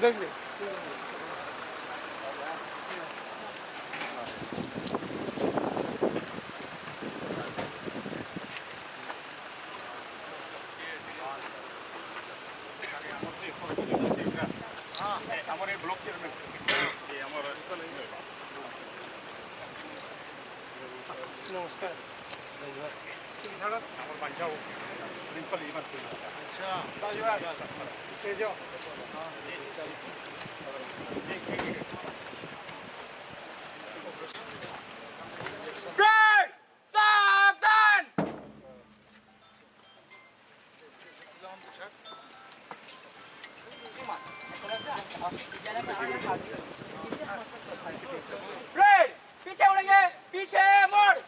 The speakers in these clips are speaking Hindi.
ब्लॉक चेयरमैन नमस्कार माझ्या प्रिंसिपल पीछे मुड़ेंगे, पीछे मोड़।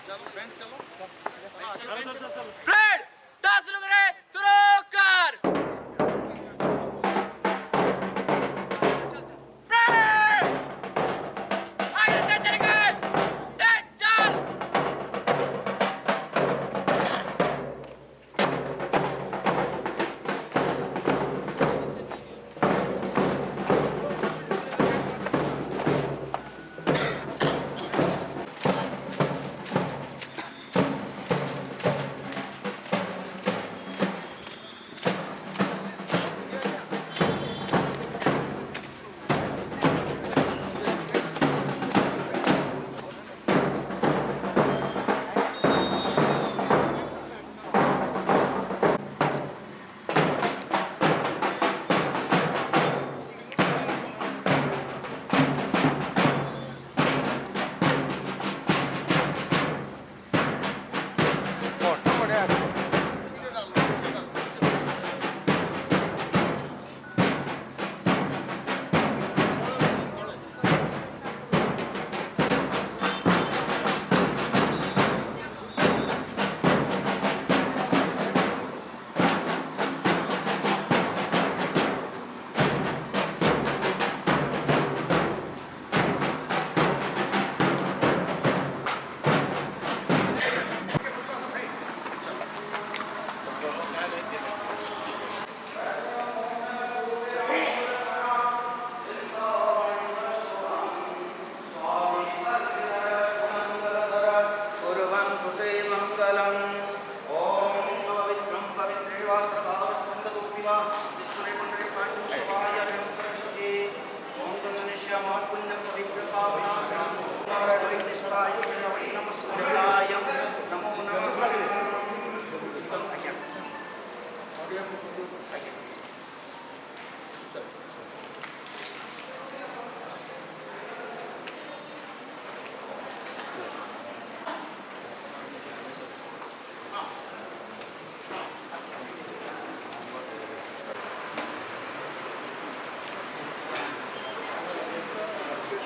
चलो बैंक चलो। रेड 10 लोग रहे शुरू कर। रेड आगे तेज चलेंगे, तेज चल।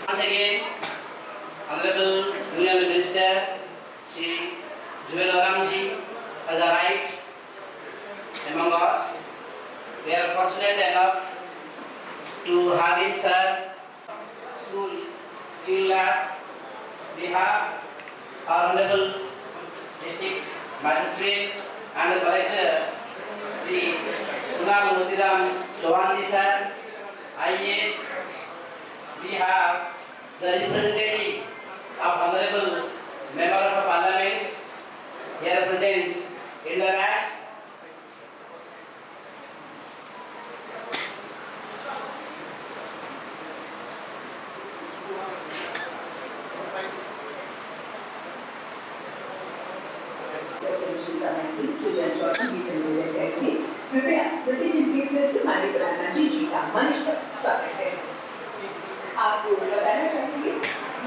Once again, Honorable Union Minister Shri Juel Oramji has arrived among us. We are fortunate enough to have him, sir. School skill lab. We have our Honorable District Magistrate and the Collector Shri Kunal Motiram Chauhanji sir, IAS. We have the representative of Honorable Member of Parliament here present in the ranks. कृपया स्मृति चिन्ह के मालिक राणाजी जी का मंच पर स्वागत है। आपको बताना चाहेंगे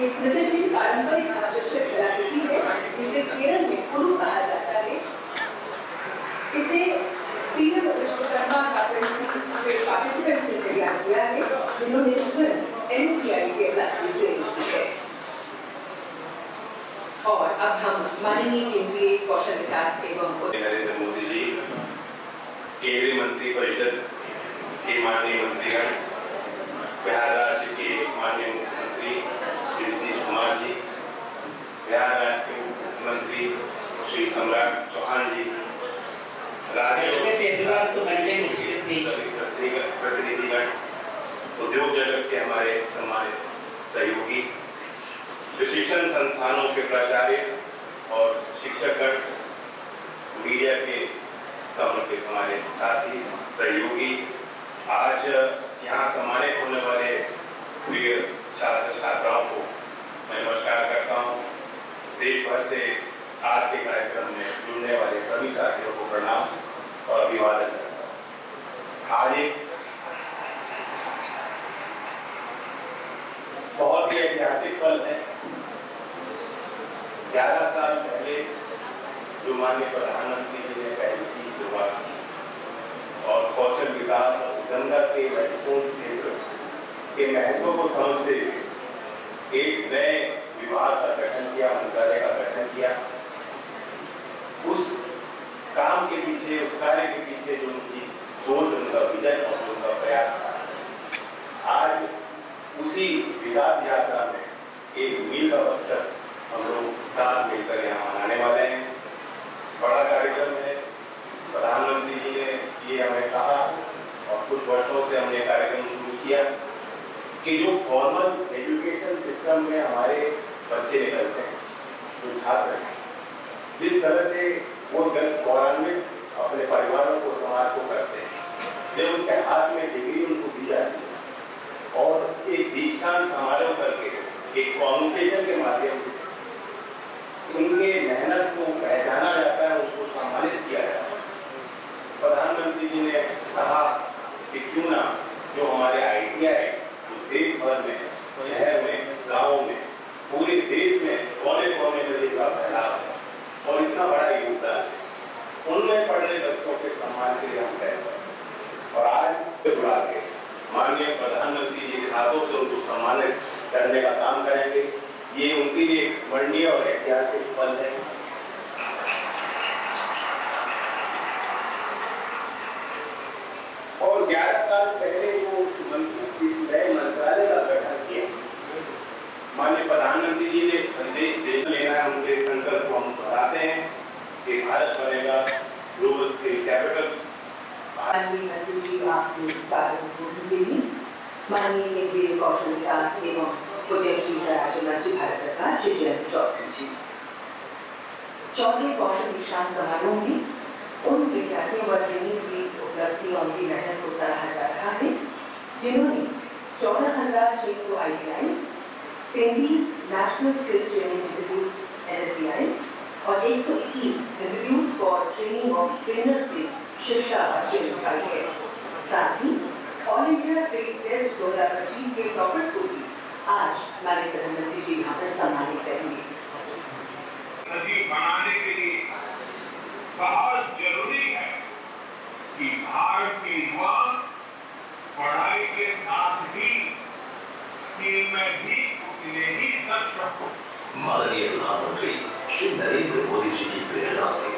ये स्मृति चिन्ह पारंपरिक आकर्षक कलाकृति है जिसे केरल में कुरु कहा जाता है। इसे पीएम विश्वकर्मा पार्टिसिपेंट्स ने तैयार किया है जिन्होंने स्वयं NCI के राष्ट्रीय ट्रेनिंग की है। और अब हम माननीय केंद्रीय कौशल विकास एवं नरेंद्र मोदी जी, केंद्रीय मंत्री परिषद के माननीय मंत्रीगण, बिहार राज्य के माननीय मुख्यमंत्री श्री नीतीश कुमार जी, बिहार राज्य के मुख्यमंत्री श्री सम्राट चौहान जी, थोड़ा सा तो मेंटेन स्पिरिट प्लीज। प्रतिनिधिगण, उद्योग जगत के हमारे सम्मानित सहयोगी, प्रशिक्षण संस्थानों के प्राचार्य और शिक्षकगण, मीडिया के समर्पित हमारे साथी सहयोगी, आज यहाँ सम्मानित होने वाले प्रिय छात्र छात्राओं को मैं नमस्कार करता हूँ। देश भर से आज के कार्यक्रम में जुड़ने वाले सभी साथियों को प्रणाम और अभिवादन करता हूँ। आज एक बहुत ही ऐतिहासिक पल है। 11 साल पहले जो माननीय प्रधानमंत्री जी ने पहल की शुरुआत की और कौशल विकास और उद्यमता के महत्वपूर्ण क्षेत्र के महत्व को समझते हुए एक नए विभाग का गठन किया, मंत्रालय का गठन किया। उस काम के पीछे, उस कार्य के पीछे जो उनकी सोच, उनका विजन और उनका प्रयास था, आज उसी विकास यात्रा में एक मील का पत्थर हम लोग साथ मिलकर यहाँ मनाने वाले हैं। बड़ा कार्यक्रम है। प्रधानमंत्री जी ने ये हमें कहा और कुछ वर्षों से हमने कार्यक्रम शुरू किया कि जो फॉर्मल एजुकेशन सिस्टम में हमारे बच्चे निकलते हैं, जो छात्र हैं, जिस तरह से वो गौरवान्वित अपने परिवारों को, समाज को करते हैं, जब उनके हाथ में डिग्री उनको दी जाती है और एक दीक्षांत समारोह करके एक कॉन्वोकेशन के माध्यम से उनके मेहनत को पहचाना जाता है, उसको सम्मानित किया जाता है। प्रधानमंत्री जी ने कहा कि क्यों ना जो हमारे ITI देश भर में, शहर में, गाँव में, पूरे देश में कोने-कोने में जिसका फैलाव है और इतना बड़ा योगदान है, उनमें पढ़ रहे बच्चों के सम्मान के लिए हम कहते हैं। और आज बुला के माननीय प्रधानमंत्री जी के हाथों से उनको सम्मानित करने का काम करेंगे। ये उनके लिए एक स्मरणीय और ऐतिहासिक पल है। और 11 साल पहले जो इस नए मंत्रालय का गठन किया, माननीय प्रधानमंत्री जी ने एक संदेश दे लेना है, उनके संकल्प को हम दोहराते हैं कि भारत बनेगा ग्लोबल स्किल कैपिटल। माननीय मंत्री जी आपको इस कार्य को देंगे। माननीय केंद्रीय कौशल विकास एवं उद्यमशीलता राज्य मंत्री भारत सरकार श्री जयंत चौधरी जी 14वें कौशल दीक्षांत समारोह में उन विद्यार्थियों व ट्रेनिंग की उपलब्धि और उनकी मेहनत को सराहा जा रहा है जिन्होंने 14,600 ITIs, 23 national skill training institutes NSTIs और 121 institutes for training of trainers से शिक्षा अर्जित निकाली है। साथ ही ऑल इंडिया ट्रेड टेस्ट 2025 के टॉपर्स को भी आज हमारे प्रधानमंत्री जी यहाँ पर सम्मानित करेंगे। सही बनाने के लिए बहुत जरूरी है कि भारत के युवा पढ़ाई के साथ ही स्किल में भी उतने ही दक्ष हो। माननीय प्रधानमंत्री श्री नरेंद्र मोदी जी की प्रेरणा से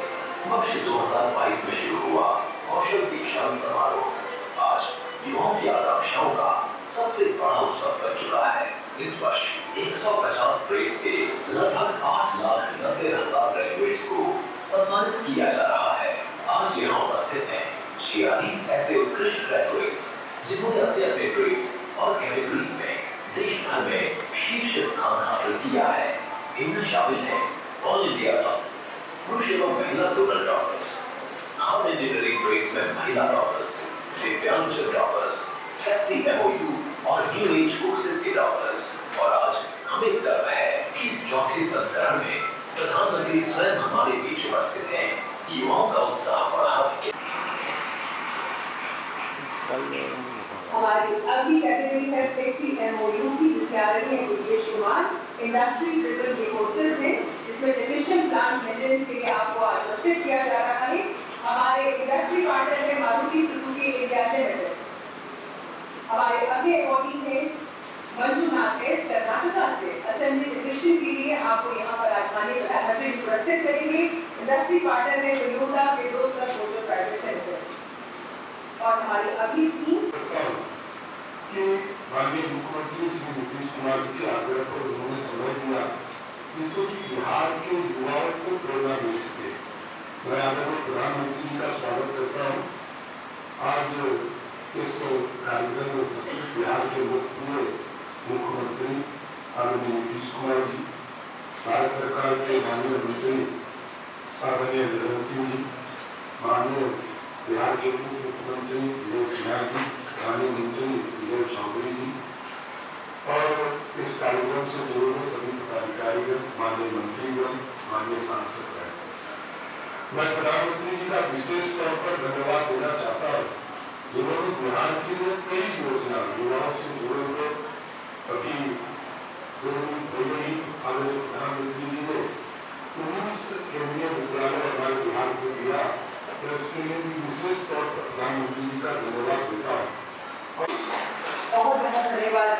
वर्ष 2022 में शुरू हुआ कौशल दीक्षांत समारोह आज युवाओं की आकांक्षाओं का सबसे बड़ा उत्सव बन चुका है। इस वर्ष 150 ट्रेड्स के लगभग 8,90,000 ग्रेजुएट्स को सम्मानित किया जा रहा है। आज यहाँ उपस्थित हैं 46 ऐसे उत्कृष्ट ग्रेजुएट्स जिन्होंने अपने अपने ट्रेड्स और कैटेगरीज में देश भर में शीर्ष स्थान हासिल किया है। इनमें शामिल हैं ऑल इंडिया टॉप पुरुष एवं महिला zonal toppers, hard engineering trades में महिला टॉपर्स, दिव्यांगजन टॉपर्स, फ्लेक्सी MOU और न्यू एज कोर्सेज के टॉपर्स। और आज हमें गर्व है कि इस चौथे संस्करण में प्रधानमंत्री स्वयं हमारे बीच उपस्थित हैं। युवाओं का उत्साह बढ़ाने के हमारी अगली कैटेगरी है फ्लेक्सी MOU की, जिसमें आदरणीय योगेश कुमार इंडस्ट्री ट्रिपल के कोर्सेज हैं, जिसमें टेक्नीशियन प्लांट मेंटेनेंस के लिए आपको आश्वस्त किया जा रहा है। हमारे इंडस्ट्री पार्टनर है मारुति सुजुकी इंडिया लिमिटेड। हमारे अगले अवॉर्डी है मंजुनाथ एस कर्नाटका से। असेंबली टेक्नीशियन के लिए आपको यहाँ पर आज माननीय प्रधानमंत्री पुरस्कृत करेंगे। इंडस्ट्री पार्टनर है टोयोटा के 2 मोटर प्राइवेट लिमिटेड। और हमारी अगली टीम कि माननीय मुख्यमंत्री श्री नीतीश कुमार जी के आग्रह पर उन्होंने समय दिया जिससे कि बिहार के युवाओं को प्रेरणा मिल सके। मैं आदरणीय प्रधानमंत्री जी का स्वागत करता हूँ आज इस कार्यक्रम में उपस्थित बिहार के लोकप्रिय मुख्यमंत्री आदरणीय नीतीश कुमार जी, भारत सरकार के माननीय मंत्री आदरणीय धर्मेंद्र सिंह जी, माननीय बिहार के उप मुख्यमंत्री विजय सिन्हा जी, माननीय मंत्री विजय चौधरी जी और इस कार्यक्रम से जुड़े हुए सभी पदाधिकारीगण, माननीय मंत्रीगण, माननीय सांसद हैं। मैं प्रधानमंत्री जी का विशेष तौर पर धन्यवाद देना चाहता हूँ। जिन्होंने बिहार के लिए कई योजना युवाओं से जुड़े हुए अभी 2 दिन पहले ही आदरणीय प्रधानमंत्री जी ने 19 केंद्रीय विद्यालय हमारे बिहार को दिया। मैं उसके लिए भी विशेष तौर पर प्रधानमंत्री जी का धन्यवाद देता हूँ। बहुत बहुत धन्यवाद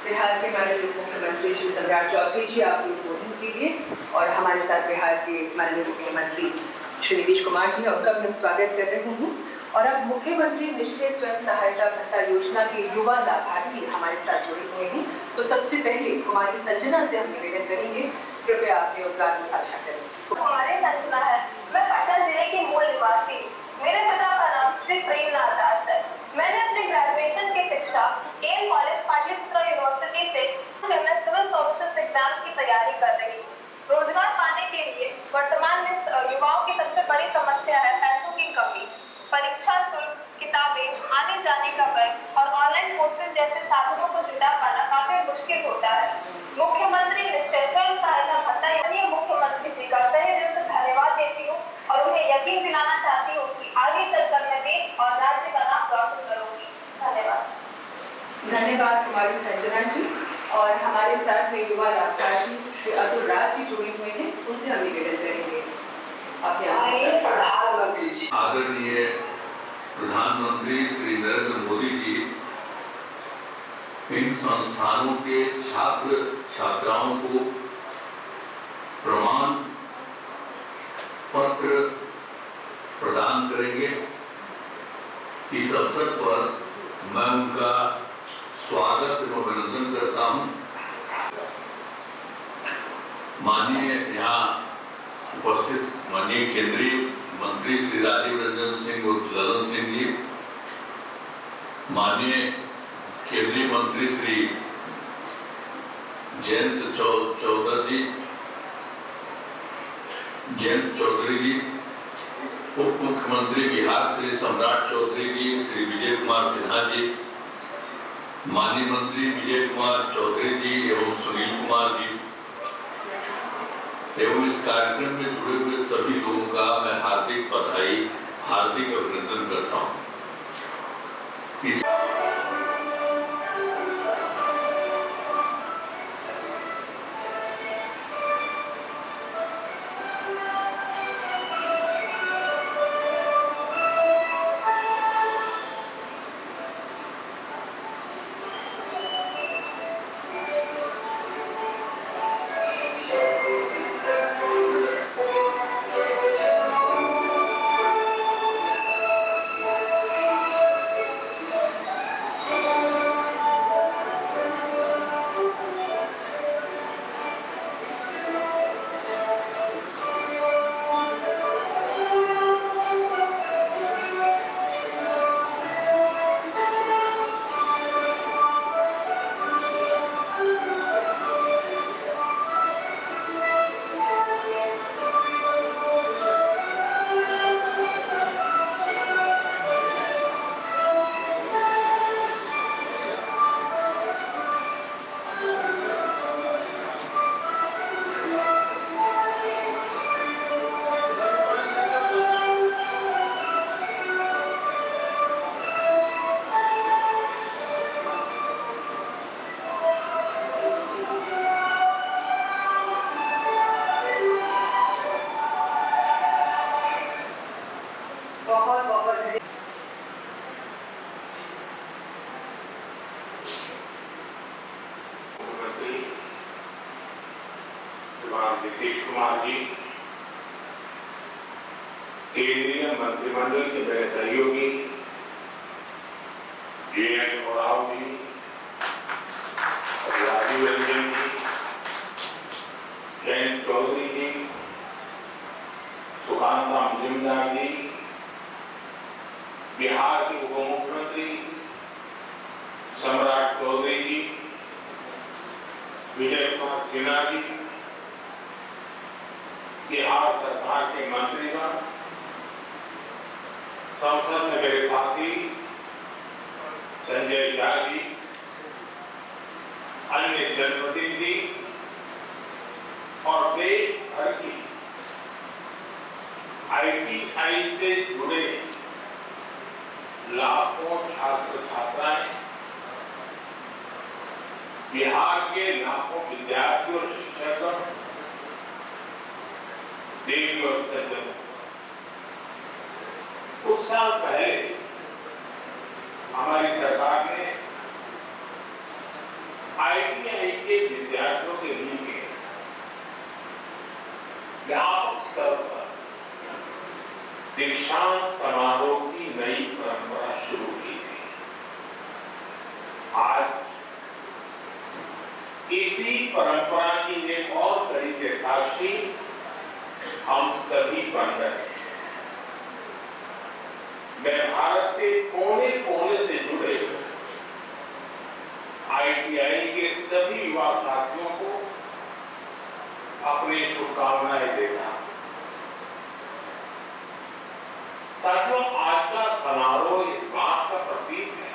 बिहार के माननीय मुख्यमंत्री श्री सम्राट चौधरी जी, आपके उद्बोधन के लिए। और हमारे साथ बिहार के माननीय मुख्यमंत्री श्री नीतीश कुमार जी, उनका भी हम स्वागत कर रहे हैं। और अब मुख्यमंत्री निश्चय स्वयं सहायता भत्ता योजना के युवा लाभार्थी हमारे साथ जुड़े हुए हैं। तो सबसे पहले कुमारी संजना से हम निवेदन करेंगे, कृपया अपने उपकार को साझा करें। हमारे संजना है, मैं पटना जिले की मूल निवासी। मेरे पिता का नाम श्री प्रेमनाथ दास है। मैंने अपने ग्रेजुएशन की शिक्षा एम कॉलेज पाटलिपुत्र यूनिवर्सिटी से मैं सिविल सर्विसेज एग्जाम की तैयारी कर रही हूँ। रोजगार पाने के लिए वर्तमान में युवाओं की सबसे बड़ी समस्या है पैसों की कमी। परीक्षा शुल्क, किताबें, आने जाने का व्यय और ऑनलाइन कोर्सेज जैसे साधनों को जुटा पाना काफी मुश्किल होता है। मुख्यमंत्री निश्चय स्वयं सहायता भत्ता यानी मुख्यमंत्री जी का तहे दिल से धन्यवाद देती हूँ और उन्हें यकीन दिलाना चाहती हूँ कि आगे चलकर मैं देश और राज्य का नाम रोशन करूंगी। धन्यवाद। धन्यवाद कुमारी संजना जी। और हमारे साथ में युवा लाभार्थी श्री अतुल राज जी जुड़े हुए हैं, उनसे हम निवेदन करेंगे। आदरणीय प्रधानमंत्री श्री नरेंद्र मोदी जी इन संस्थानों के छात्र छात्राओं को प्रमाण पत्र प्रदान करेंगे। इस अवसर पर मैं उनका स्वागत एवं अभिनंदन करता हूं। माननीय यहाँ उपस्थित माननीय केंद्रीय मंत्री श्री राजीव रंजन सिंह उर्फ ललन सिंह जी, माननीय केंद्रीय मंत्री श्री जयंत चौधरी जी, उप मुख्यमंत्री बिहार श्री सम्राट चौधरी जी, श्री विजय कुमार सिन्हा जी, माननीय मंत्री विजय कुमार चौधरी जी एवं सुनील कुमार जी एवं इस कार्यक्रम में जुड़े हुए सभी लोगों का मैं हार्दिक बधाई, हार्दिक अभिनंदन करता हूं। नीतीश कुमार जी, केंद्रीय मंत्रिमंडल के मेरे सहयोगी JN राव जी, राजीव रंजन जी, जयंत चौधरी जी, सुकांत राम मजुमदार जी, बिहार के उप मुख्यमंत्री सम्राट चौधरी जी, विजय कुमार सिन्हा जी, बिहार सरकार के मंत्रीगण, संसद में मेरे साथी संजय झा जी, अन्य जनप्रतिनिधि और देश भर की ITI से जुड़े लाखों छात्र छात्राएं, बिहार के लाखों विद्यार्थी और शिक्षक, देवी और सज्जन, कुछ साल पहले हमारी सरकार ने ITI के विद्यार्थियों के लिए व्यापक स्तर पर दीक्षांत समारोह की नई परंपरा शुरू की थी। आज इसी परंपरा की एक और कड़ी के साक्षी हम सभी बन रहे हैं। मैं भारत के कोने कोने से जुड़े ITI के सभी युवा साथियों को अपनी शुभकामनाएं देता हूं। साथियों, आज का समारोह इस बात का प्रतीक है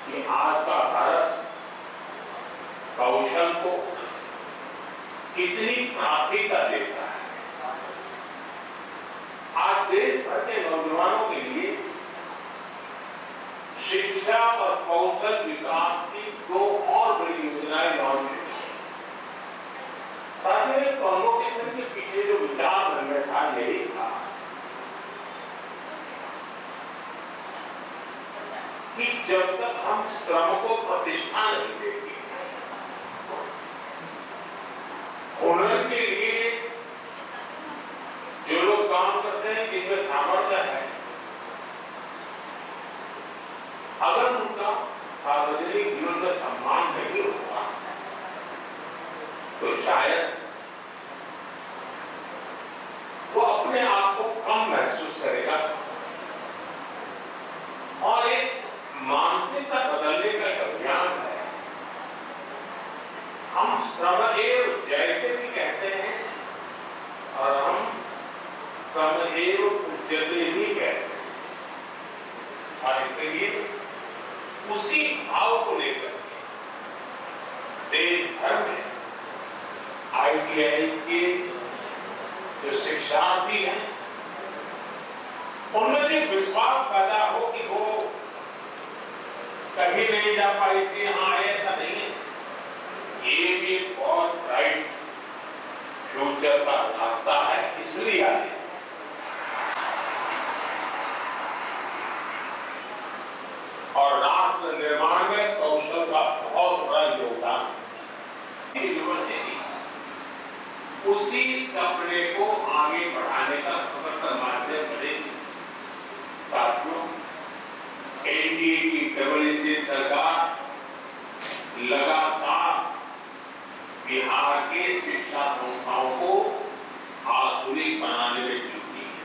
कि आज का भारत कौशल को कितनी प्राथमिकता देता है। आज देश भर के नौजवानों के लिए शिक्षा और कौशल विकास की दो और बड़ी योजनाएं लॉन्च हुई। कॉन्वोकेशन के पीछे जो विचार मन में था यही था कि जब तक हम श्रम को प्रतिष्ठा नहीं देंगे, हुनर के लिए जो लोग काम करते हैं, जिनमें सामर्थ्य है, अगर उनका सार्वजनिक जीवन में सम्मान नहीं होगा तो शायद वो अपने आप को कम महसूस करेगा और एक मानसिकता बदलने का एक अभियान है। हम श्रमएव जयते भी कहते हैं और हम श्रमएव पूज्यते भी कहते हैं, और इसलिए उसी भाव को लेकर देश भर में ITI के जो शिक्षार्थी हैं उनमें भी विश्वास पैदा हो कि वो कहीं नहीं जा पाई थी। हाँ, ऐसा नहीं है, ये भी बहुत ब्राइट फ्यूचर का रास्ता है, इसलिए आए। और राष्ट्र निर्माण में कौशल का बहुत बड़ा योगदान। यूनिवर्सिटी उसी सपने को आगे बढ़ाने का सशक्त माध्यम बनेगी। साथियों, एनडीए की डबल इंजन सरकार लगातार बिहार के शिक्षा संस्थाओं को आधुनिक बनाने में जुटी है।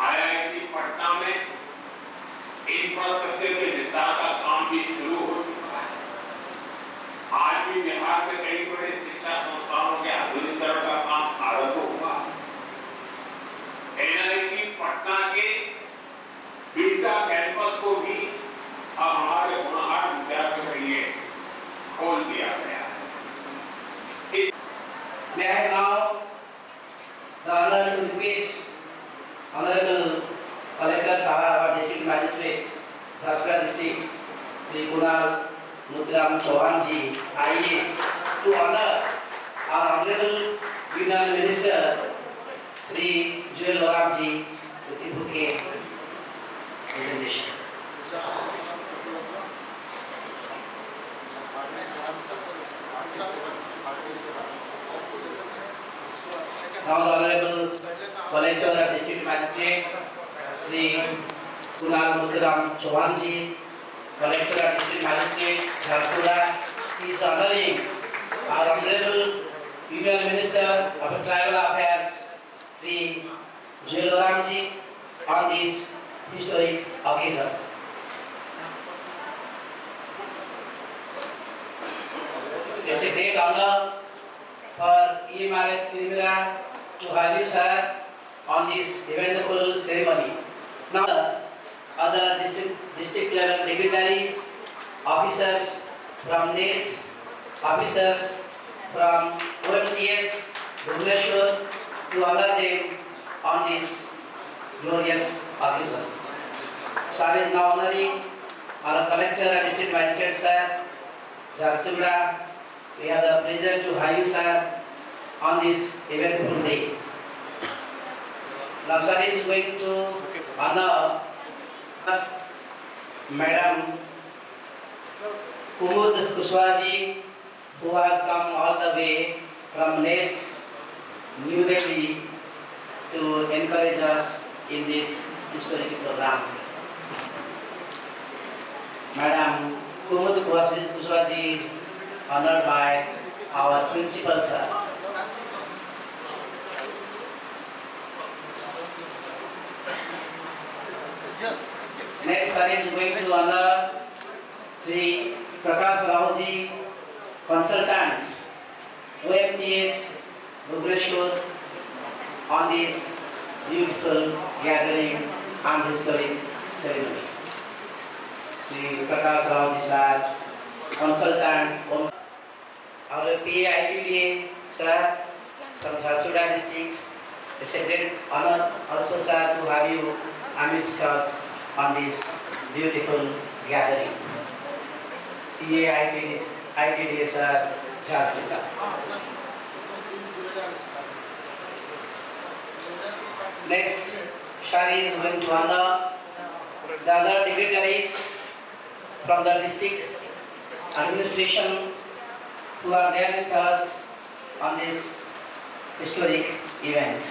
IIT पटना में इंफ्रास्ट्रक्चर के विस्तार का काम भी शुरू हो चुका है। आज भी बिहार में कई बड़े शिक्षा संस्थानों के आधुनिकीकरण का काम आरंभ हुआ। NIT पटना के बीटा कैंपस को भी अब हमारे होनहार विद्यार्थियों के लिए खोल दिया गया है। May I now the honor to request Honorable Collector Sahab, our District Magistrate, Jharkhand District, Sri Kunal Mutram Chauhan ji, IAS, to honor our Honorable Union Minister, Sri Joel Oram ji, with the bouquet presentation. Now the Honorable Collector of District Magistrate, Sri Kunal Mutram Chauhan ji, Collector of District Magistrate, Jharkhand, is honoring our Honorable Union Minister of Tribal Affairs, Sri Jeloramji on this historic occasion. It's a great honor for EMRS Kirimira to have you, sir, on this eventful ceremony. Now, other district level dignitaries, officers from NEST, officers from OMTS, Bhubaneswar, to honor them on this glorious occasion. Sir is now honoring our collector and district magistrate, sir, Jharsuguda. We have the pleasure to have you, sir, on this eventful day. Now, sir is going to honor Madam Kumud Kushwaji, who has come all the way from NEST, New Delhi, to encourage us in this historic program. Madam Kumud Kushwaji is honored by our principal, sir. Next, sir is going to honor Sri Prakash Raoji, consultant, OMTS, Bhubaneswar, on this beautiful gathering and historic ceremony. Sri Prakash Raoji, sir, consultant, our PAITBA, sir, from Jharsuguda district. It's a great honor also, sir, to have you amidst us on this beautiful gathering. PAITBA, sir, Jharsuguda. Next, Shari is going to honor the other dignitaries from the district administration who are there with us on this historic event.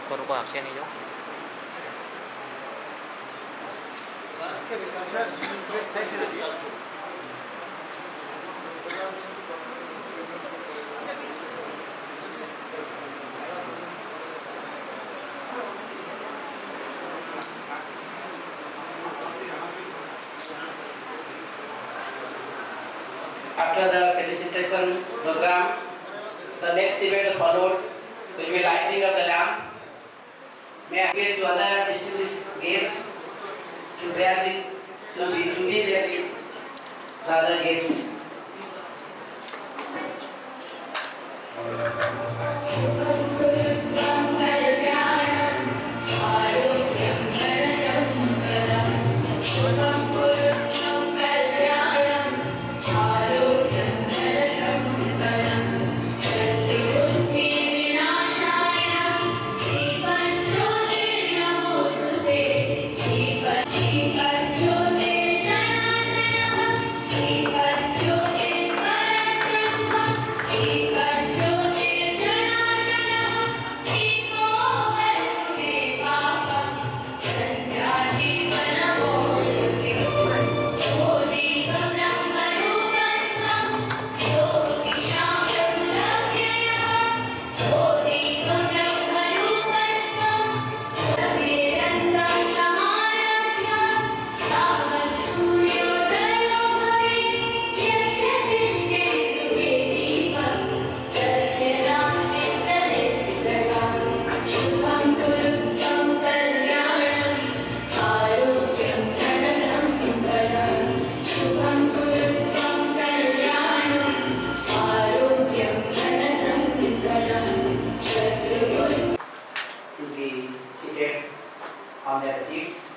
करो को आके नहीं जो After the felicitation program, the next event followed will be lighting of the lamp. May I request to other distinguished guests to be there with the other guests. On their seats.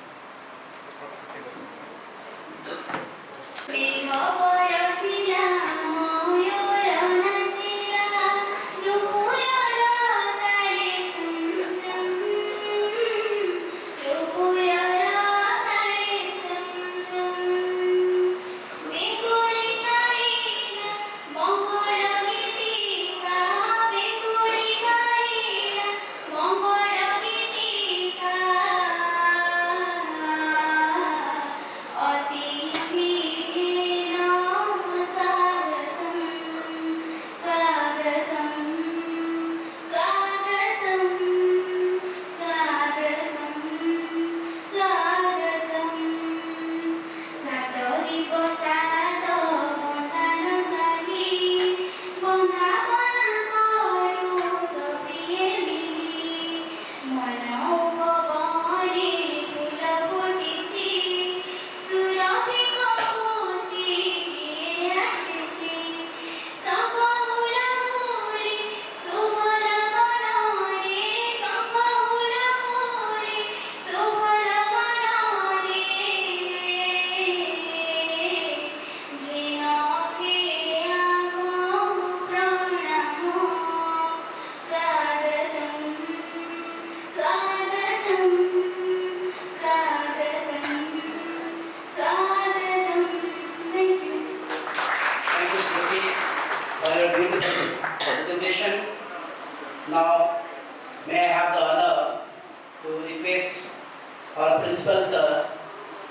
our principal sir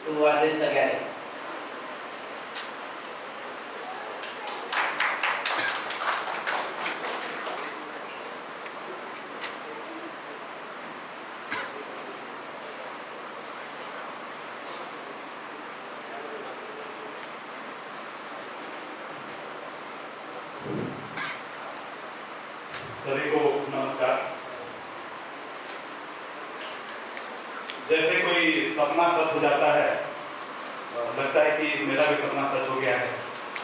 to address the gathering. सभी को नमस्कार। जैसे कोई सपना सच हो जाता है, लगता है कि मेरा भी सपना सच हो गया है।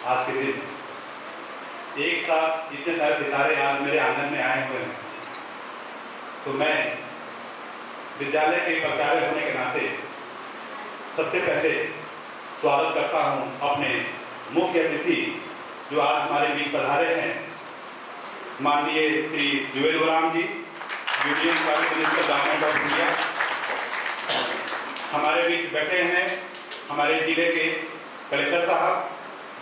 आज के दिन एक साथ इतने सारे सितारे आज मेरे आंगन में आए हुए हैं, तो मैं विद्यालय के प्राचार्य होने के नाते सबसे पहले स्वागत करता हूं अपने मुख्य अतिथि जो आज हमारे बीच पधारे हैं, माननीय Shri Jual Oram ji, union private minister government of India. हमारे बीच बैठे हैं हमारे जिले के कलेक्टर साहब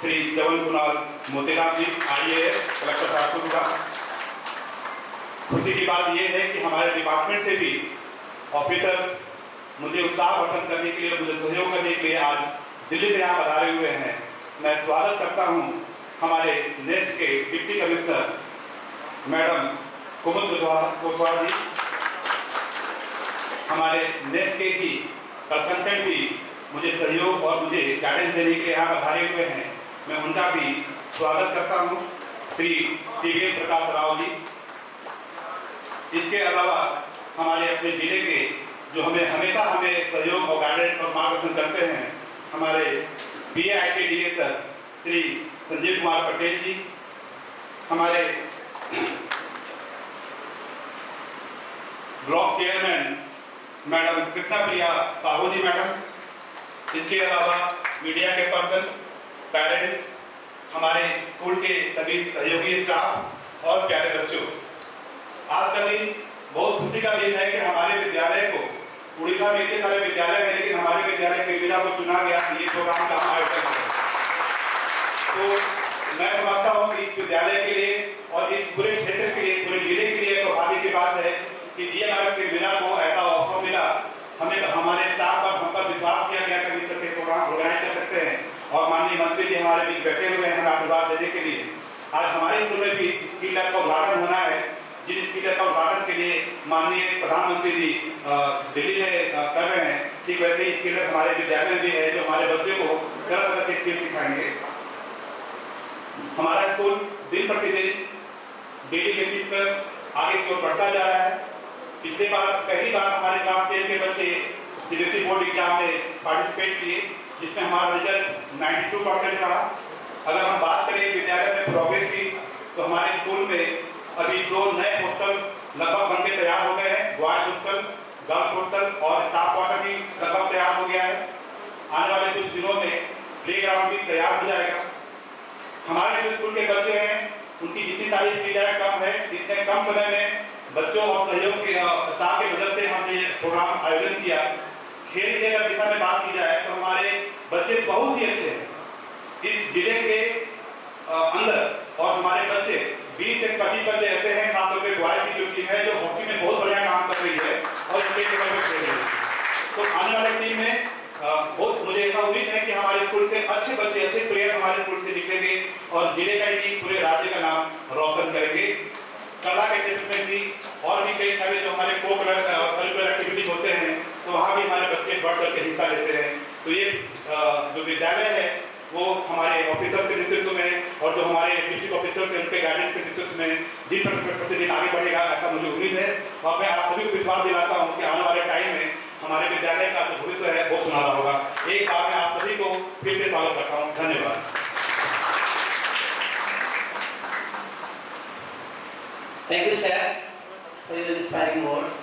श्री चवन कुणाल मोतीराम जी, IAS कलेक्टर साहब का। खुशी की बात यह है कि हमारे डिपार्टमेंट से भी ऑफिसर मुझे उत्साह वर्धन करने के लिए, मुझे सहयोग करने के लिए आज दिल्ली से यहाँ पधारे हुए हैं। मैं स्वागत करता हूँ हमारे नेक्स्ट के डिप्टी कमिश्नर मैडम कुमुद कोतवाल जी, हमारे नेट के ही कंसल्टेंट भी मुझे सहयोग और मुझे गाइडेंस देने के लिए यहाँ पधारे हुए हैं। मैं उनका भी स्वागत करता हूँ, श्री TVS प्रकाश राव जी। इसके अलावा हमारे अपने जिले के जो हमेशा हमें सहयोग और गाइडेंस और मार्गदर्शन करते हैं, हमारे PIT सर श्री संजीव कुमार पटेल जी, हमारे ब्लॉक चेयरमैन मैडम कृष्णा प्रिया साहू जी मैडम, इसके अलावा मीडिया के पर्सन, पेरेंट्स, हमारे स्कूल के सभी सहयोगी स्टाफ और प्यारे बच्चों, आज का दिन बहुत खुशी का दिन है कि हमारे विद्यालय को, उड़ीसा में इतने सारे विद्यालय हैं लेकिन हमारे विद्यालय के बिना को चुना गया ये प्रोग्राम का आयोजन है। तो मैं समझता हूँ कि इस विद्यालय के लिए और इस पूरे क्षेत्र के लिए, पूरे जिले के लिए सौभाग्य की बात है कि DMRF के बिना को ऐसा अवसर मिला। हमें हमारे स्टाफ पर, हम पर विश्वास किया गया कि इस तरह के प्रोग्राम ऑर्गेनाइज कर सकते हैं और माननीय मंत्री जी हमारे बीच बैठे हुए हैं हमें आशीर्वाद देने के लिए। आज हमारे स्कूल में भी स्किल लैब का उद्घाटन होना है, जिस स्किल लैब का उद्घाटन के लिए माननीय प्रधानमंत्री जी दिल्ली में कर रहे हैं, ठीक वैसे ही स्किल लैब हमारे विद्यालय में भी है जो हमारे बच्चों को तरह तरह के स्किल सिखाएंगे। हमारा स्कूल दिन प्रतिदिन डेली बेसिस पर आगे की ओर बढ़ता जा रहा है। पिछले बार पहली बार हमारे क्लास 10 के बच्चे CBSE बोर्ड एग्जाम में पार्टिसिपेट किए, जिसमें हमारा रिजल्ट 92% रहा। अगर हम बात करें विद्यालय में प्रोग्रेस की, तो हमारे स्कूल में अभी 2 नए हॉस्टल लगभग बनके तैयार हो गए हैं, बॉयज हॉस्टल, गर्ल्स हॉस्टल और स्टाफ क्वार्टर भी लगभग तैयार हो गया है। आने वाले कुछ दिनों में प्ले ग्राउंड भी तैयार हो जाएगा। हमारे जो स्कूल के बच्चे हैं उनकी जितनी तारीफ की जाए कम है, इतने कम समय में बच्चों और सहयोग के स्टाफ के मदद से हमने ये प्रोग्राम आयोजन किया। खेल की अगर दिशा में बात की जाए तो हमारे बच्चे बहुत ही अच्छे हैं इस जिले के अंदर, और हमारे बच्चे 20 से 25 बच्चे ऐसे हैं, खासतौर पर बॉयज की जो टीम है जो हॉकी में बहुत बढ़िया काम कर रही है और स्टेट लेवल पर खेल रही है। तो आने वाली टीम में बहुत मुझे ऐसा उम्मीद है कि हमारे स्कूल से अच्छे बच्चे, अच्छे प्लेयर हमारे स्कूल से निकलेंगे और जिले का टीम पूरे राज्य का नाम रोशन करेंगे। कला के क्षेत्र में भी और भी कई सारे जो हमारे करिकुलर एक्टिविटीज होते हैं, तो वहाँ भी हमारे बच्चे बढ़ चढ़ के हिस्सा लेते हैं। तो ये जो विद्यालय है वो हमारे ऑफिसर के नेतृत्व में और जो हमारे डिस्ट्रिक्ट ऑफिसर के उनके गाइडेंस के नेतृत्व में दिन प्रतिदिन आगे बढ़ेगा, ऐसा मुझे उम्मीद है। और मैं आप सभी को विश्वास दिलाता हूँ कि आने वाले टाइम में हमारे विद्यालय का जो भविष्य है वो सुनहरा होगा। एक बार मैं आप सभी को फिर से स्वागत करता हूँ। धन्यवाद। Thank you, sir, for your inspiring words.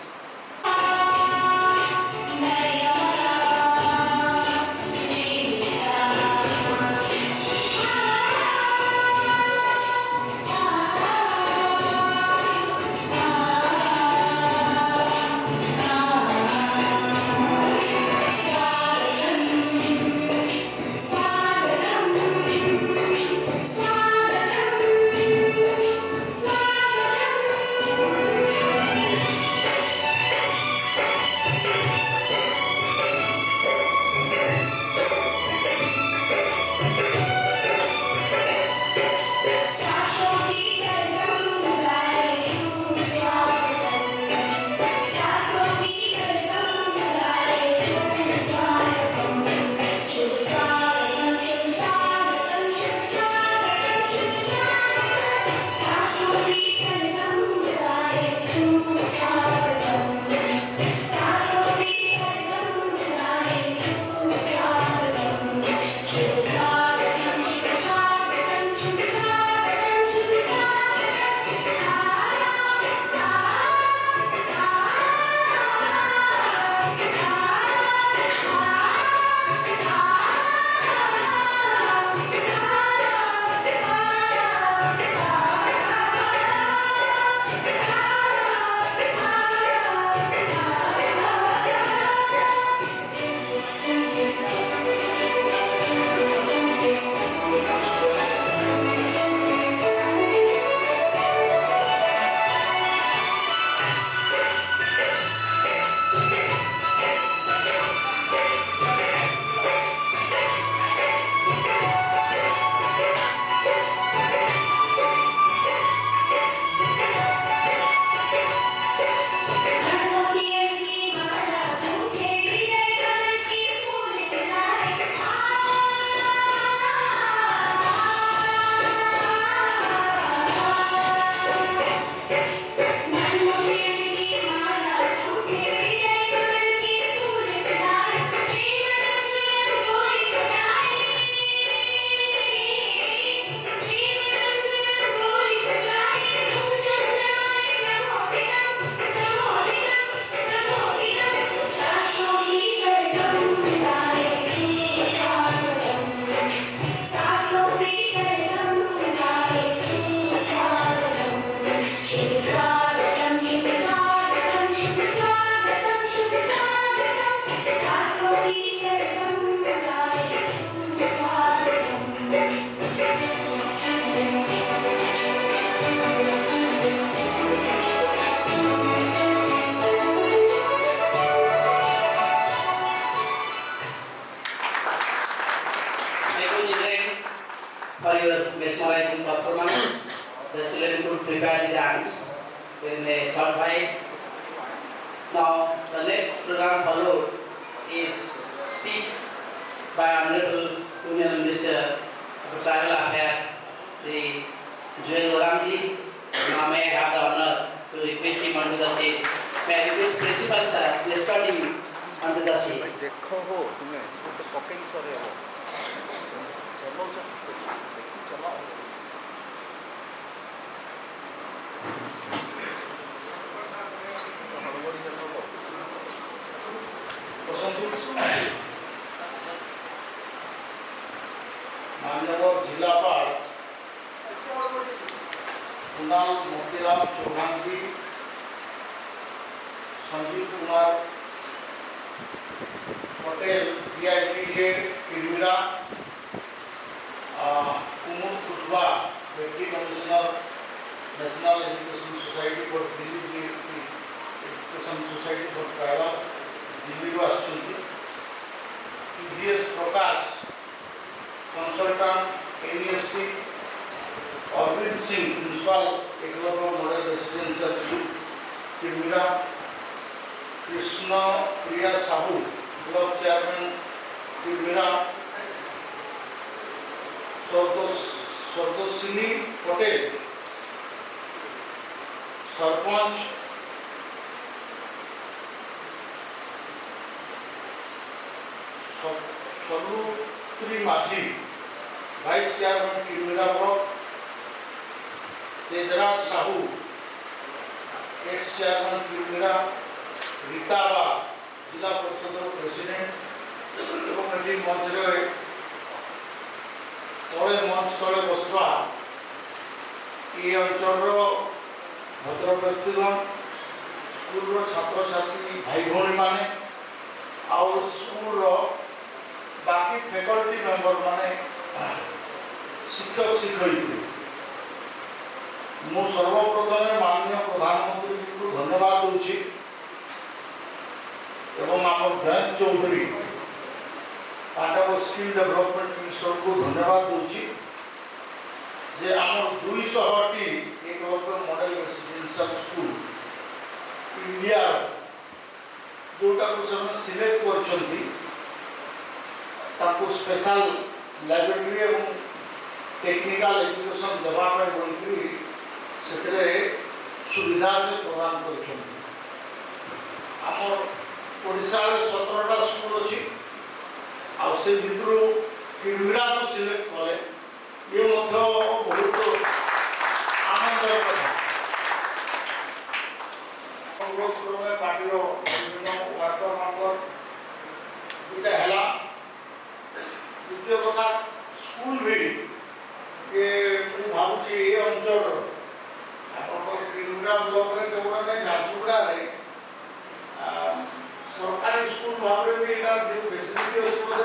for your mesmerizing performance. The children could prepare the dance in a short while. Now, the next program followed is speech by Honorable Union Minister of Tribal Affairs, Sri Joel Oramji. Now, may I have the honor to request him onto the stage. May I request Principal Sir to escort him onto the stage. देखो हो तुम्हें तो पकई सरे हो चलो चलो माननीय जिलापाल Kunal Motiram Chauhan ji, Sanjeev Kumar Patel PITA Kirmira, Kumud Kushwaha deputy commissioner national education society for Delhi education society for tribal Delhi आसुँच, TVS Prakash consultant NEST, Arvind Singh principal Eklavya model residential school Kirmira, Krishna Priya Sahu block chairman Kirmira, Sardosini Patel sarpanch, Salutri Majhi vice chairman Kirmira block, Tejraj Sahu ex chairman Kirmira, Ritaba Zila Parishad president और ये मंच तले मंच तले बसवा ये अंचल भद्र व्यक्तिगण स्कूल छात्र छात्री भाई भौणी माने और स्कूल बाकी फैकल्टी मेंबर माने शिक्षक शिक्षयित्री मु सर्वप्रथम माननीय प्रधानमंत्री जी को धन्यवाद दूची एवं आम जयंत चौधरी पांडव स्किल डेवलपमेंट मिनिस्टर को धन्यवाद दूची जे आम 200टी Eklavya model residential school India जोटा को सब सिलेक्ट करछंती ताको स्पेशल लाइब्रेरी एवं टेक्निकल एजुकेशन देवा पे बोलकरी सेतरे सुविधा से प्रदान करछंती। आम ओडिशा रे 17टा स्कूल अछि आ से भितरु किरमिरा को सिलेक्ट कले ये मध्य बहुत आनंदर कथा। कांग्रेस क्रमे पार्टीर विभिन्न वार्ता मेंबर दुटा हला द्वितीय कथा स्कूल भी ये मु भाबुची ये अंचल आपण किरमिरा ब्लॉक रे केवल नै झारसुगुड़ा रे सरकारी स्कूल भाव में भी इधर जो फैसिलिटी है उसको तो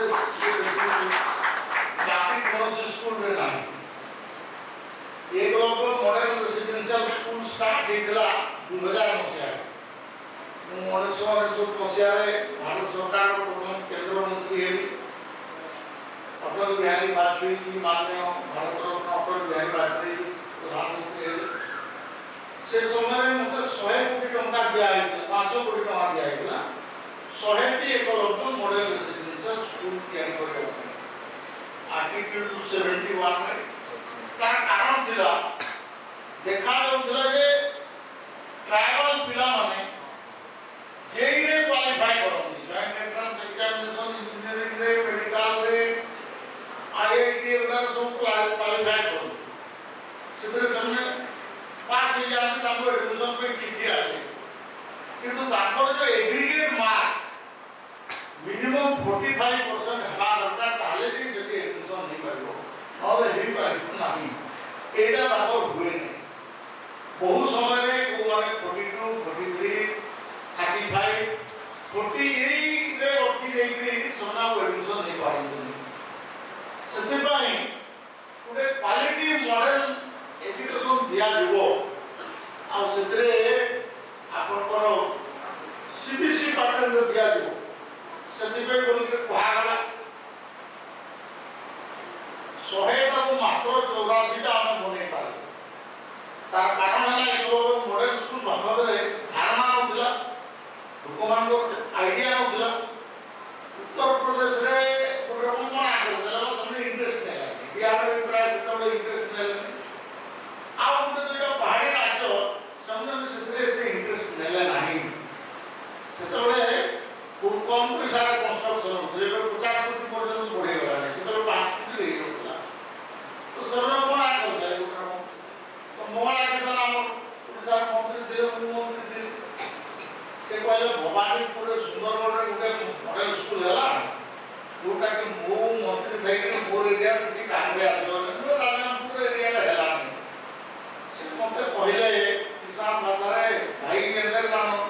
बाकी कौन से स्कूल में नहीं एक लोग मॉडल रेसिडेंशियल स्कूल स्टार्ट किया 2000 मसीहा मसीहा भारत सरकार प्रथम केंद्र मंत्री है अटल बिहारी वाजपेयी जी माननीय भारत रत्न अटल बिहारी वाजपेयी प्रधानमंत्री है से समय में मतलब 100 कोटी टंका दिया 500 कोटी टंका दिया 100टी एकलव्य मॉडल रेसिडेंशियल स्कूल तैयारी कर आर्टिकल 271 में तार कारण थिला देखा जाउथला जे ट्राइबल पिला माने जेई रे क्वालिफाई करथि जॉइंट एंट्रेंस एग्जामिनेशन इंजीनियरिंग रे मेडिकल रे आईआईटी वगैरह सब क्वालिफाई करथि सेतरे सबने पास हो जाते ताको एडमिशन पे चिट्ठी आसे किंतु ताकर जो एग्रीगेट मार्क मिनिमम 45% हवा दरकार ताले जे से एडमिशन नहीं करिवो नले ही पारिबो नाही एटा ताको हुए नहीं बहुत समय रे को माने 42 43 35 48 रे अटकी देइकरी सोना को एडमिशन नहीं पारिबो सेते पई गुटे क्वालिटी मॉडर्न एजुकेशन दिया जीवो आ सेतरे आपनकर सीबीसी पैटर्न दिया जीवो सेति पे बोल के कहा गला 100टा को मात्र मात्र 84टा आम बनै पारे तार कारण है एक मॉडल स्कूल बाबदरे धारणा नथिला लोक आइडिया नथिला उत्तर प्रदेश रे गोटे रकम मना करदेला समय इंटरेस्ट नहीं बिहार में प्राय से इंटरेस्ट नहीं आ गोटे दुईटा पहाड़ी राज्य समय भी से इंटरेस्ट नेले नहीं से बहुत कम पैसा कंस्ट्रक्शन होते 50 कोटी पर्यटन बढ़े गला से 5 कोटी रही होता तो समय मना करदे गोटे तो मोहला किसान आम ओडिशा मंत्री थे मंत्री थे से कहले भवानीपुर सुंदरगढ़ गोटे मॉडल स्कूल है जोटा कि मो मंत्री थी मोर एरिया किसी काम में आसो राजनामपुर एरिया है से मत कहले किसान भाषा भाई केंद्र नाम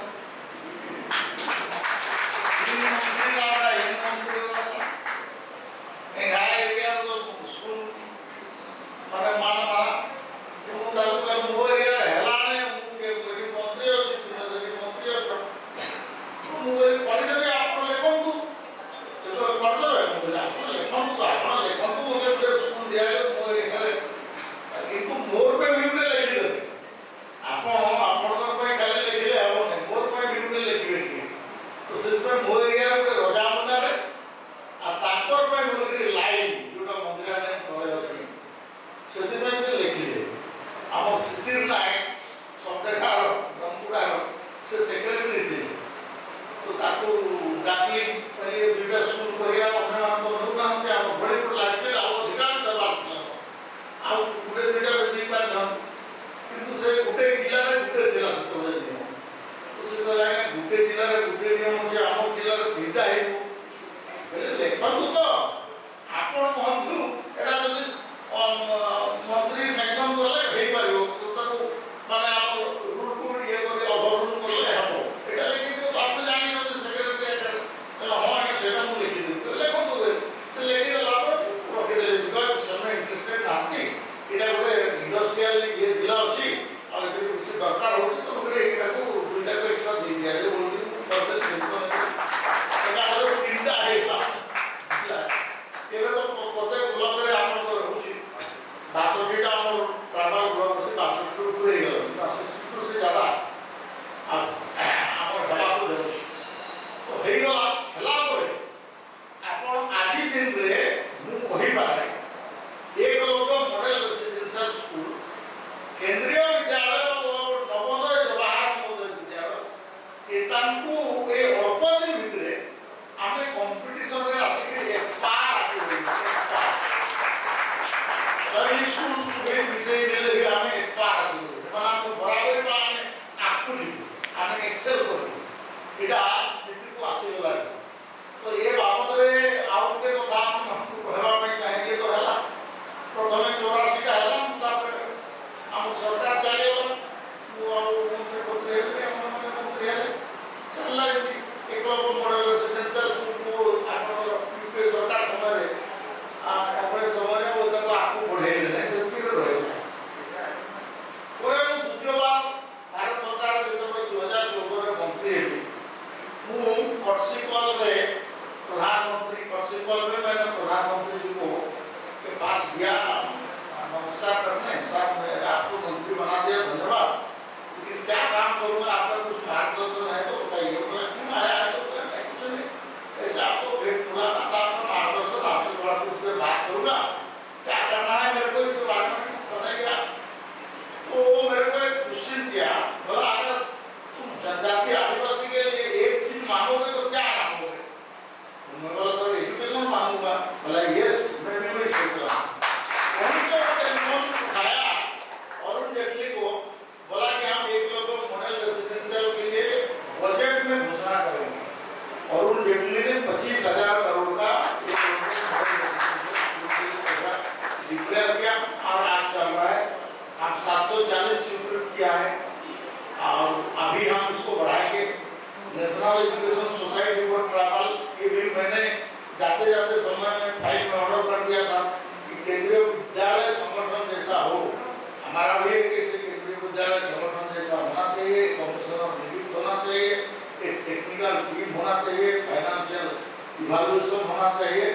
इवैल्यूएशन होना चाहिए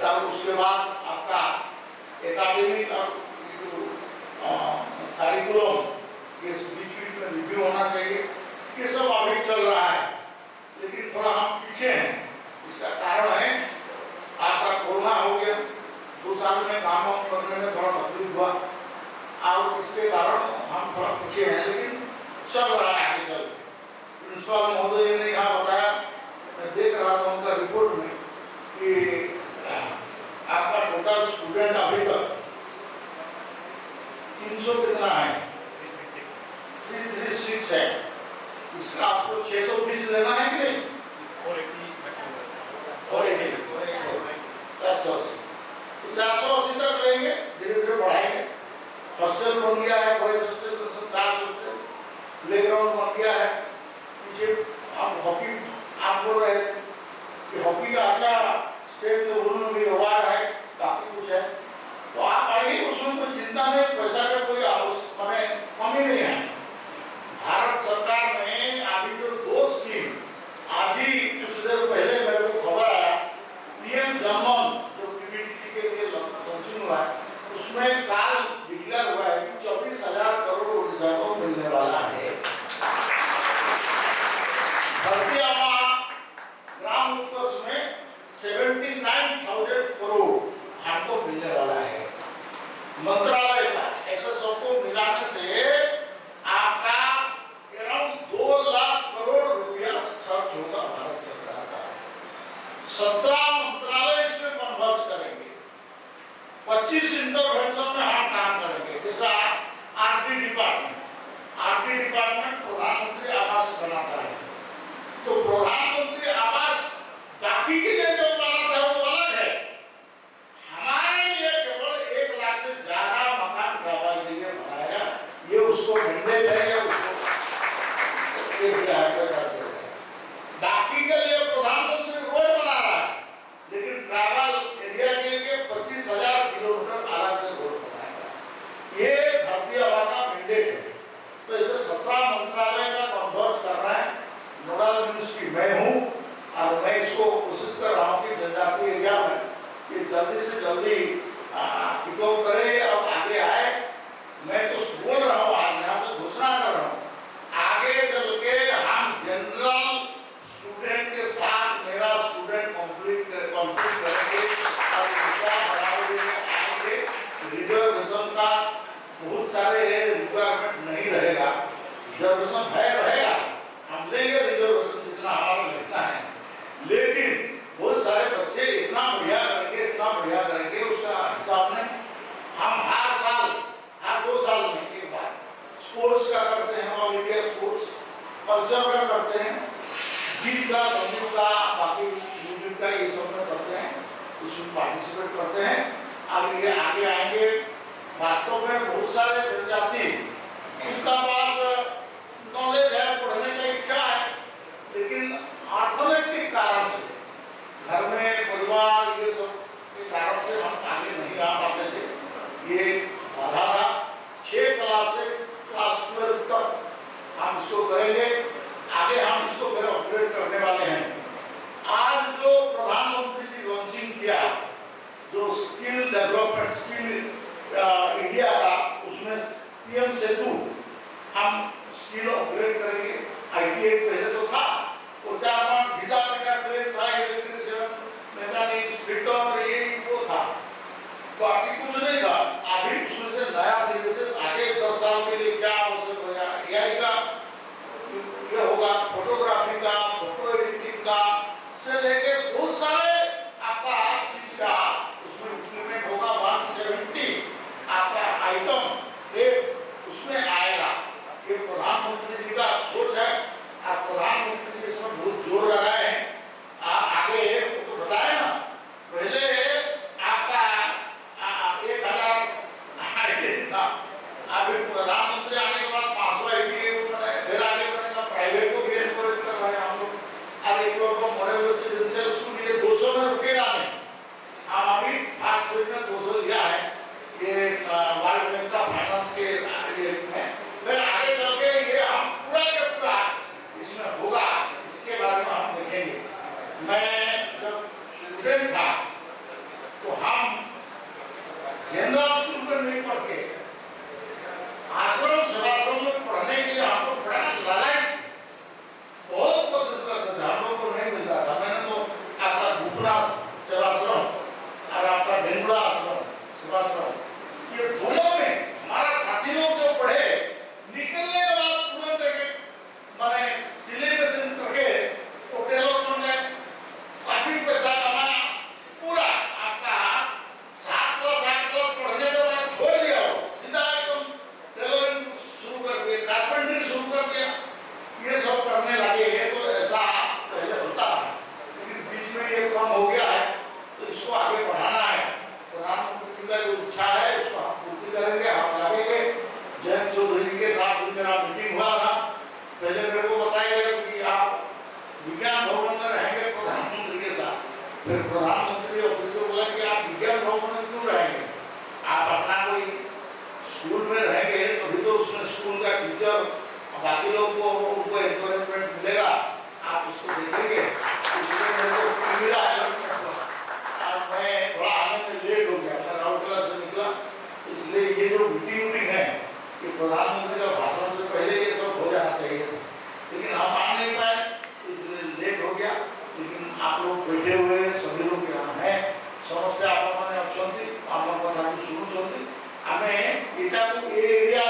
और उसके बाद आपका एकेडमिक और करिकुलम ये बीच बीच में रिव्यू होना चाहिए। ये सब अभी चल रहा है, लेकिन थोड़ा हम पीछे हैं। इसका कारण है आपका कोरोना हो गया, 2 साल में काम वाम करने में थोड़ा तकलीफ हुआ और इसके कारण हम थोड़ा पीछे हैं, लेकिन चल रहा है आगे चल। प्रिंसिपल महोदय ने यहाँ बताया, मैं देख रहा था उनका रिपोर्ट में कि आपका टोटल स्टूडेंट अभी तक 300 कितना है, 336 है। इसका आपको 620 लेना है कि नहीं? और 480 तक लेंगे, धीरे धीरे बढ़ाएंगे। हॉस्टल बन गया है, boys hostel, girls hostel, playground बन गया है। पीछे आप हॉकी आप बोल रहे थे कि हॉकी का अच्छा स्टेट लेवल में भी अवार्ड है, काफी कुछ है, तो आप आइए, उसमें कोई चिंता नहीं, पैसा का कोई माने कमी नहीं है। भारत सरकार ने अभी जो 2 स्कीम, आज ही कुछ देर पहले मेरे को खबर आया, पीएम जनमन जो पीबीटी के लिए लॉन्चिंग हुआ है, उसमें काल डिक्लेयर हुआ है कि 24,000 करोड़ उड़ीसा को मिलने वाला है। धरती आबा ग्राम उत्कर्ष में 79,000 करोड़ हमको मिलने वाला है। मंत्रालय का ऐसा सबको मिलाने से आपका अराउंड 2 लाख करोड़ रुपया खर्च होगा भारत सरकार का। 17 मंत्रालय इसमें कन्वर्ज करेंगे, 25 इंटरवेंशन में हम काम करेंगे। जैसा आरटी डिपार्टमेंट प्रधानमंत्री आवास बनाता है, तो प्रधानमंत्री आवास बाकी के लिए जो बनाता है वो अलग है। हमारे लिए केवल 1 लाख से ज्यादा मकान ट्राइबल के लिए बनाएगा, ये उसको मैंडेट है या उसको बाकी के लिए प्रधानमंत्री रोड बना रहा है, लेकिन ट्राइबल एरिया के लिए 25,000 किलोमीटर अलग से रोड बनाएगा। ये धरती आबा का मैंडेट है। तो इसे 17 मंत्रालय का कन्वर्ज कर रहा है। नोडल मिनिस्ट्री मैं हूँ और मैं इसको कोशिश कर रहा हूँ कि जनजातीय एरिया में ये जल्दी से जल्दी पिकअप करे और आगे आए। मैं तो बोल रहा हूँ, आज यहाँ से घोषणा कर रहा हूँ, आगे चल के हम जनरल स्टूडेंट के साथ मेरा स्टूडेंट कंप्लीट करेंगे और इनका बढ़ावा आएंगे। रिजर्वेशन का बहुत सारे रिक्वायरमेंट नहीं रहेगा, रिजर्वेशन है रहेगा, हम लेंगे रिजर्वेशन जितना हमारा लगता है, लेकिन बहुत सारे बच्चे इतना बढ़िया करेंगे उसका हिसाब नहीं। हम हर साल, हर 2 साल में एक बार स्पोर्ट्स का करते हैं, ऑल इंडिया स्पोर्ट्स, कल्चर का करते हैं, गीत का, संगीत का, बाकी म्यूजिक का, ये सब में करते हैं, उसमें पार्टिसिपेट करते हैं। अब ये आगे आएंगे। वास्तव में बहुत सारे जनजाति जिनका पास नॉलेज है, पढ़ने की इच्छा है, लेकिन अर्थनैतिक कारण से, घर में परिवार ये सब के कारण से हम आगे नहीं आ पाते थे। ये बाधा था। 6 क्लास से क्लास 12 तक हम इसको करेंगे, आगे हम इसको फिर अपग्रेड करने वाले हैं। आज जो प्रधानमंत्री जी लॉन्चिंग किया, जो स्किल डेवलपमेंट, स्किल इंडिया का, उसमें पीएम सेतु हम स्किल अपग्रेड करेंगे। आईटीआई पहले तो था, वो 4-5 वीजा का ट्रेड था, इलेक्ट्रिशियन, मैकेनिक, फिटर, ये वो था, बाकी कुछ नहीं था। अभी उसमें से नया सिरे से आगे 10 साल के लिए क्या आवश्यक होगा, एआई का ये होगा, फोटोग्राफी का, फोटो एडिटिंग का से लेके बहुत सारे आपका चीज का उसमें इंप्लीमेंट होगा। 170 आपका आइटम उसमें आएगा। ये प्रधानमंत्री जी का सोच है और प्रधानमंत्री जी इसमें बहुत जोर लगाए हैं। आगे तो बताए ना, पहले आपका 1,000 आईटीआई था, अभी प्रधानमंत्री आने के बाद 500 आईटीआई बने, फिर आगे बनेगा। प्राइवेट को भी एनकरेज कर रहे हैं हम लोग। अब एक लोग को मॉडल रेसिडेंशियल स्कूल ये 200 में रुकेगा नहीं, हम अभी फास्ट ट्रैक में 200 लिया है, ये वर्ल्ड बैंक का फाइनेंस के ये में। फिर आगे चल के ये हम पूरा के पूरा इसमें होगा, इसके बारे में हम देखेंगे। मैं जब स्टूडेंट था तो हम जनरल स्कूल में नहीं पढ़ के आश्रम सेवाश्रम में पढ़ने के लिए हमको बड़ा ललायत बहुत कोशिश करते थे, हम लोग को नहीं मिलता था। मैंने तो आपका भूपना सेवाश्रम और आपका ढेंगुड़ा आश्रम सेवाश्रम, ये दोनों में हमारा साथी लोग जो पढ़े निकलने के बाद तुरंत माने सिलेबस करके वो टेलर बन गए, काफी पैसा कमाया, पूरा आपका 7 क्लास पढ़ने के बाद छोड़ दिया, सीधा एकदम टेलरिंग शुरू कर दिया, कारपेंटरी शुरू कर दिया, ये सब करने लगे। तो ऐसा पहले होता है, लेकिन बीच में ये कम हो गया है, तो इसको आगे बढ़ाना है। प्रधानमंत्री का जो इच्छा है उसको हम पूर्ति करेंगे, हम लगेंगे। जयंत चौधरी के साथ मेरा मीटिंग हुआ था, पहले मेरे को बताया गया कि आप विज्ञान भवन में रहेंगे प्रधानमंत्री के साथ, फिर प्रधानमंत्री ऑफिस से बोला कि आप विज्ञान भवन में क्यों रहेंगे, आप अपना कोई स्कूल में रहेंगे तभी तो उसमें स्कूल का टीचर बाकी लोग को उनको एनकरेजमेंट मिलेगा, आप उसको देखेंगे। इसलिए मेरे को मिला है, अब मैं थोड़ा आने में लेट हो गया, मैं राउरकेला से निकला, इसलिए ये जो मीटिंग है कि प्रधानमंत्री का भाषण से पहले ये सब हो जाना चाहिए था, लेकिन हम आ नहीं पाए, इसलिए लेट हो गया। लेकिन आप लोग बैठे हुए सभी लोग यहाँ हैं, समस्या आपने अच्छी आम कथा भी शुणुंट आम यहाँ एरिया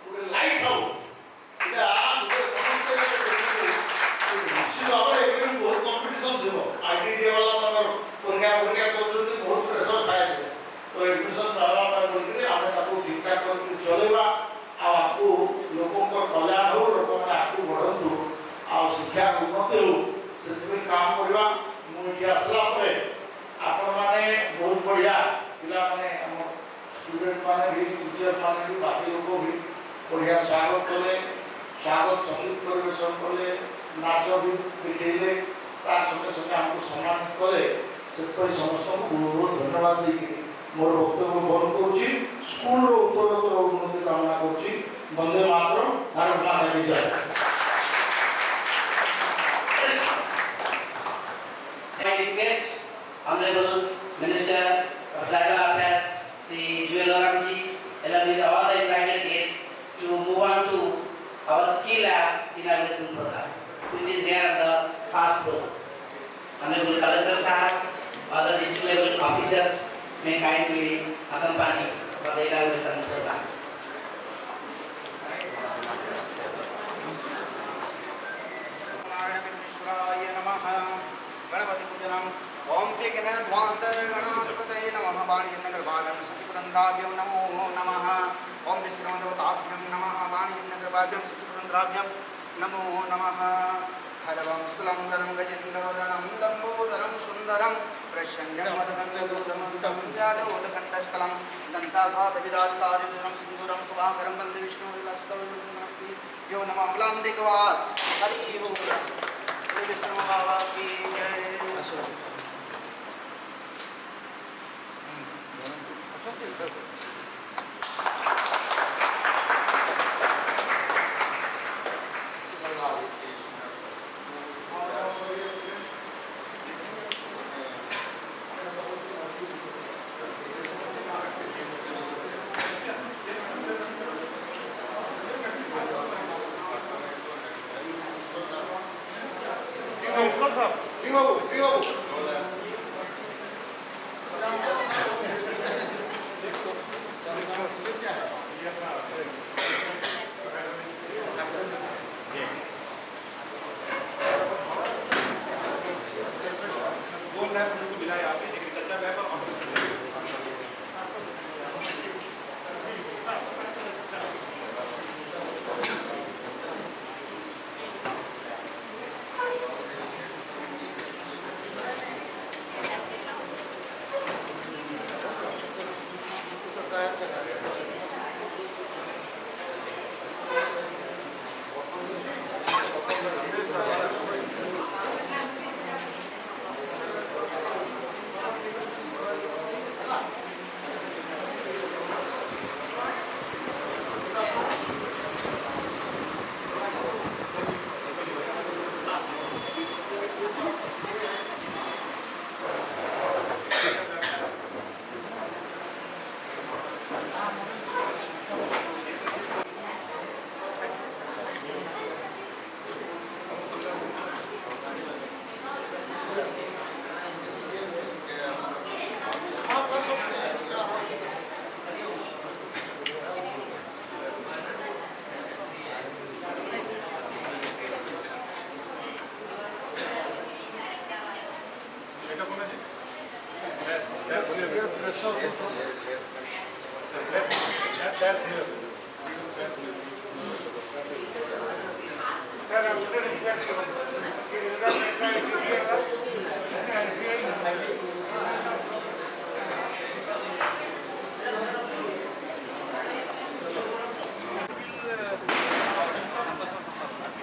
गोटे लाइट हाउस निश्चित भाव में बहुत कंपिटिशन थी, आईटीडी वाला परीक्षा परीक्षा कर बहुत प्रेसर थाए, तो एडमिशन पावा बोलिक आम ठीक ठाक कर चलेगा, आपको लोगों को कल्याण हो, लोक मैंने आगे बढ़ु, आ शिक्षा उन्नति हो, से काम करवा। मुझे आसला आपण मैंने बहुत बढ़िया पिला माने स्टूडेंट माने भी टीचर माने भी बाकी लोग भी बढ़िया स्वागत कले, स्वागत संगीत परिवेशन कले, नाच भी देखेले, तार संगे संगे हमको सम्मानित कले, से समस्त को बहुत बहुत धन्यवाद देके मोर वक्तव्य बंद करुच्ची। स्कूल उत्तरोत्तर उन्नति कामना करुच्ची। वंदे मातरम, भारत माता की जय। I request Honorable Minister of Tribal Affairs, Sri Joel Oramji, along with all the invited guests, to move on to our skill lab inauguration program, which is there on the first floor. Honorable Collector Sahab, other district level officers may kindly accompany for the inauguration program. Ganpati पूजनम ओम ते गणध्वांतर गणाधिपतये नमः वाणिज्यनगरभाव्यं सचिवरंद्राभ्यं नमो नमः ओम विष्णुदेवताभ्यं नमः वाणिज्यनगरभाव्यं सचिवरंद्राभ्यं नमो नमः खलवं स्थूलं गलं गजेन्द्रवदनं लंबोदरं सुंदरं प्रसन्नं मदगन्धगोधमन्तं जालोलकण्ठस्थलं दन्ताघातविदात्तारिदं सिन्दूरं सुभाकरं वन्दे विष्णुविलासतवं यो नमः अम्लान्दिकवात् हरि ओम श्री विष्णु बाबा की जय। सिंह बाबू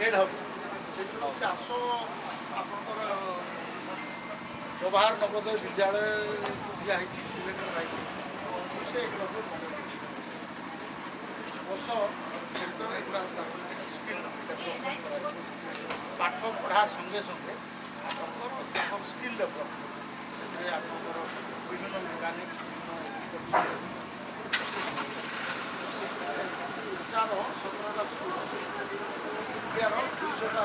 ଏଡ୍ ହେବ ସେଥିରୁ 400 ଆପଣଙ୍କର ଜବାହର ନବୋଦୟ ବିଦ୍ୟାଳୟ ଦିଆହେଇଛି ସିଲେକ୍ଟ କରାଯାଇଛି 291 ବର୍ଷ ସେଣ୍ଟର ଏଗୁଡ଼ା ସ୍କିଲ୍ ଡେଭଲପମେଣ୍ଟ କରାଯାଇଛି ପାଠ ପଢ଼ା ସଙ୍ଗେ ସଙ୍ଗେ ଆପଣଙ୍କର ତାଙ୍କର ସ୍କିଲ୍ ଡେଭଲପମେଣ୍ଟ ସେଥିରେ ଆପଣଙ୍କର ବିଭିନ୍ନ ମେକାନିକ୍ସ ଓଡ଼ିଶାର 17ଟା ସ୍କୁଲ ଇଣ୍ଡିଆର 200ଟା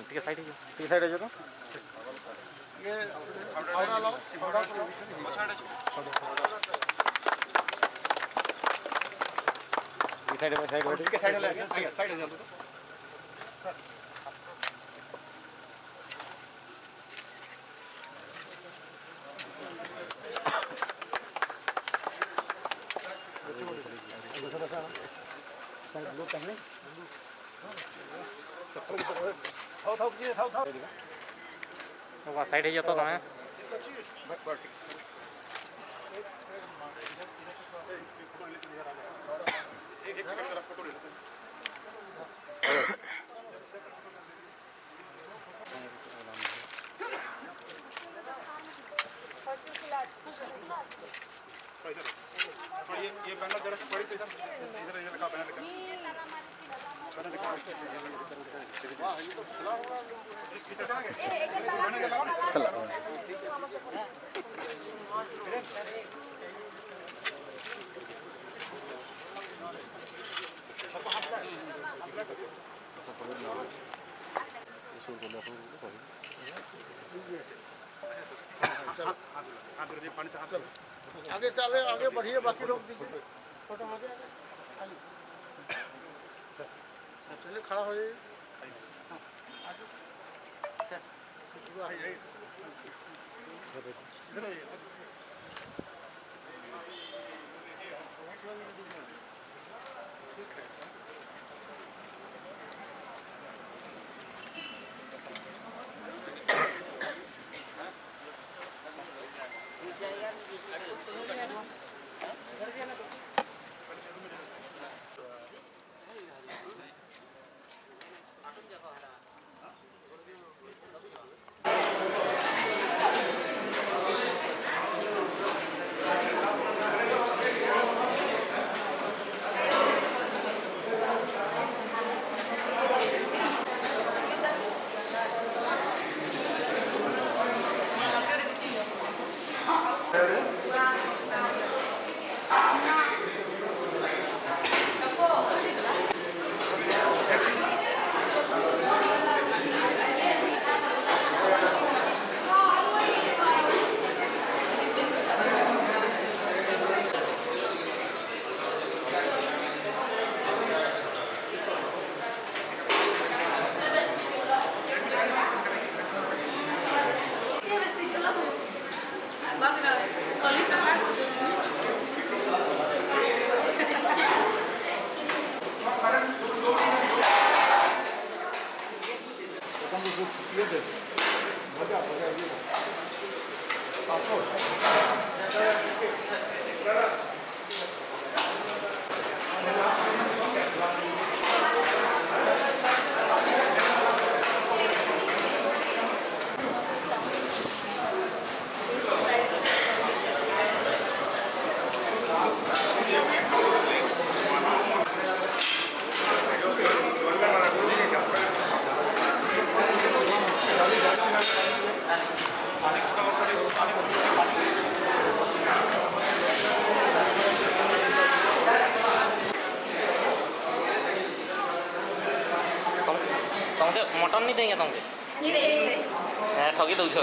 ଟିକେ ସାଇଡ୍ ହେଇଯିବ ତ ये फावड़ा लो फावड़ा साइड साइड ହେଇଯିବ ତ ତମେ ये बैनर जरा से पड़ी इधर इधर इधर का बैनर वाह ये तो खुला होगा आगे चले आगे बढ़िए बाकी रोक दीजिए फोटो आगे चलिए खड़ा हो जाइए बटन नहीं देंगे तुमके ठगी दौछ